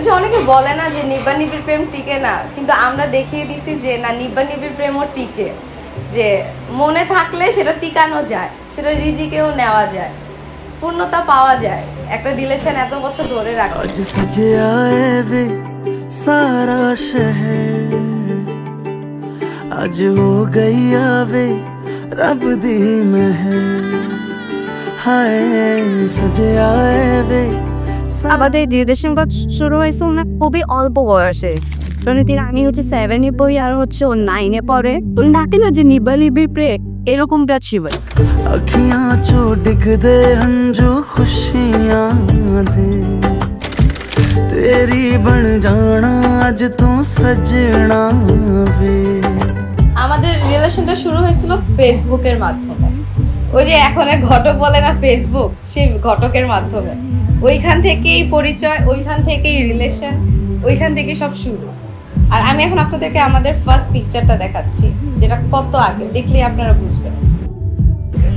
যে অনেকে বলে না যে নিব্বা নিবিড় প্রেম টিকে না, কিন্তু আমরা দেখিয়ে দিছি যে না, নিব্বা নিবিড় প্রেমও টিকে, যে মনে থাকলে সেটা টিকানো যায়, সেটা রিজিকেও নেওয়া যায়, পূর্ণতা পাওয়া যায় একটা রিলেশন এত বছর ধরে রাখা। सारा शहर आज हो गई आवे रब दी महर हाय सजे आए वे। আমাদের রিলেশনটা শুরু হয়েছে না খুবই অল্প বয়সে, আমি হচ্ছে 7-এ পড়ি আর হচ্ছে ও 9-এ পড়ে। নাকি না যে নিব্বা নিবিড় প্রেম এরকমটা ছিল। अखियां चो डिग दे हंजू खुशियां दे तेरी बन जाना आज तू सजना वे। আমাদের রিলেশনটা শুরু হয়েছিল ফেসবুকের মাধ্যমে। ওই যে এখন ঘটক বলে না ফেসবুক, সেই ঘটকের মাধ্যমে। ওইখান থেকেই পরিচয়, ওইখান থেকেই রিলেশন, ওইখান থেকেই সব শুরু। আর আমি এখন আপনাদেরকে আমাদের ফার্স্ট পিকচারটা দেখাচ্ছি, যেটা কত আগে, দেখলেই আপনারা বুঝবেন।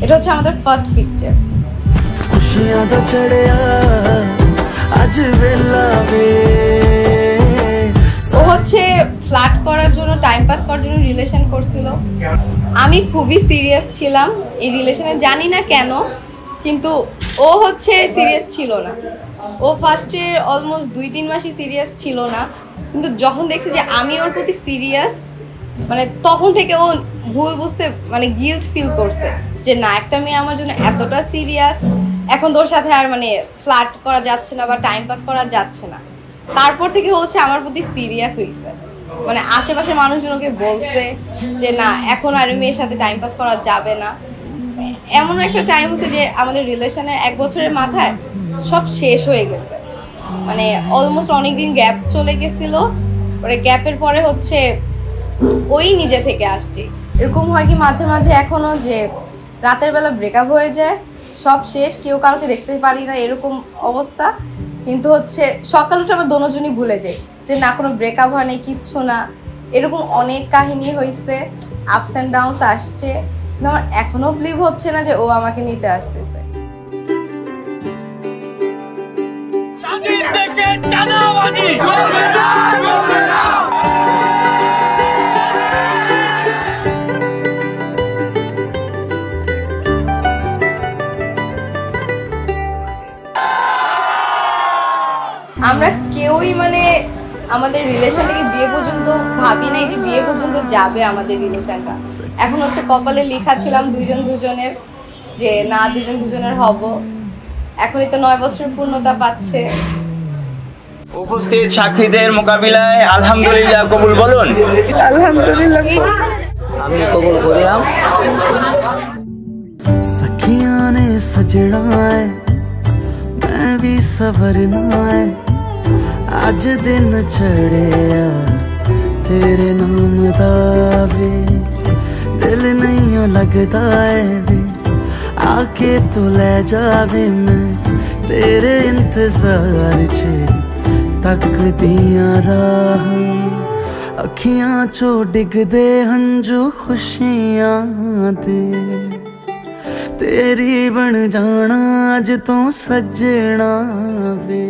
এটা হচ্ছে আমাদের ফার্স্ট পিকচার। ও হচ্ছে ফ্লার্ট করার জন্য, টাইম পাস করার জন্য রিলেশন করছিল। আমি খুবই সিরিয়াস ছিলাম এই রিলেশনে, জানি না কেন, কিন্তু ও হচ্ছে সিরিয়াস ছিল না। ও ফার্স্টে অলমোস্ট 2-3 মাসই সিরিয়াস ছিল না, কিন্তু যখন দেখছি যে আমি ওর প্রতি সিরিয়াস, মানে তখন থেকে ও ভুল বুঝতে, মানে গিল্ট ফিল করছে যে না, একটা মেয়ে আমার জন্য এতটা সিরিয়াস, এখন তোর সাথে আর মানে ফ্লার্ট করা যাচ্ছে না বা টাইম পাস করা যাচ্ছে না। তারপর থেকে হচ্ছে আমার প্রতি সিরিয়াস হয়েছে, মানে আশেপাশে মানুষজন ওকে বলছে যে না, এখন আর মেয়ের সাথে টাইম পাস করা যাবে না। এমন একটা টাইম হচ্ছে যে আমাদের রিলেশনের 1 বছরের মাথায় সব শেষ হয়ে গেছে, মানে অলমোস্ট অনেকদিন গ্যাপ চলে গেছিল। পরে গ্যাপের পরে হচ্ছে ওই নিজে থেকে আসছি। এরকম হয় কি মাঝে মাঝে এখনো যে রাতের বেলা ব্রেকআপ হয়ে যায়, সব শেষ, কেউ কাউকে দেখতে পারি না, এরকম অবস্থা। কিন্তু হচ্ছে সকাল উঠে আবার দুজনই ভুলে যাই যে না, কোনো ব্রেকআপ হয় নাই, কিচ্ছু না। এরকম অনেক কাহিনী হয়েছে, আপস অ্যান্ড ডাউনস আসছে, কিন্তু আমার এখনো বিলিভ হচ্ছে না যে ও আমাকে নিতে আসতেছে। আমরা কেউই মানে আমাদের রিলেশনটাকে বিয়ে পর্যন্ত ভাবি নাই যে বিয়ে পর্যন্ত যাবে আমাদের রিলেশনটা। এখন হচ্ছে কপালে লেখা ছিলাম দুজনের যে না, দুজনের হব। এখনই তো 9 বছরের পূর্ণতা পাচ্ছে। উপস্থিত সাক্ষীদের মোকাবিলায় আলহামদুলিল্লাহ কবুল বলুন। আলহামদুলিল্লাহ আমি কবুল করিলাম। सखियां ने सजना है मैं भी सवरना है आज दिन चढ़िया तेरे नाम दा वे दिल नहीं लगता है वे आके तू ले जावे मैं तेरे इंतजार च तक दिया राह अखियां चो डिग दे हंजू खुशियां दे तेरी बन जाना अज तो सजना वे।